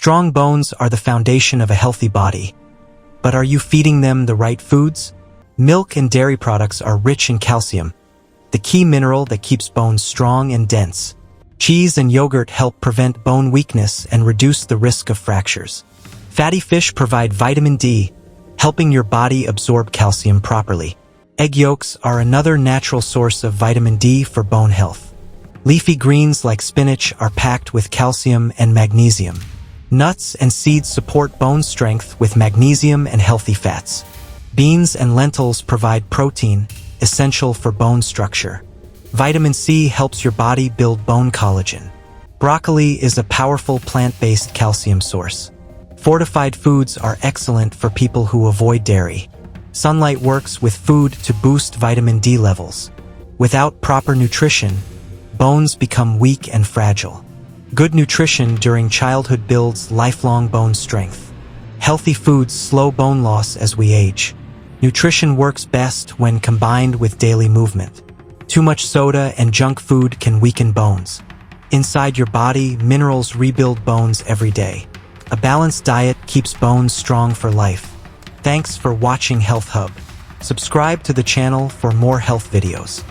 Strong bones are the foundation of a healthy body. But are you feeding them the right foods? Milk and dairy products are rich in calcium, the key mineral that keeps bones strong and dense. Cheese and yogurt help prevent bone weakness and reduce the risk of fractures. Fatty fish provide vitamin D, helping your body absorb calcium properly. Egg yolks are another natural source of vitamin D for bone health. Leafy greens like spinach are packed with calcium and magnesium. Nuts and seeds support bone strength with magnesium and healthy fats. Beans and lentils provide protein, essential for bone structure. Vitamin C helps your body build bone collagen. Broccoli is a powerful plant-based calcium source. Fortified foods are excellent for people who avoid dairy. Sunlight works with food to boost vitamin D levels. Without proper nutrition, bones become weak and fragile. Good nutrition during childhood builds lifelong bone strength. Healthy foods slow bone loss as we age. Nutrition works best when combined with daily movement. Too much soda and junk food can weaken bones. Inside your body, minerals rebuild bones every day. A balanced diet keeps bones strong for life. Thanks for watching Health Hub. Subscribe to the channel for more health videos.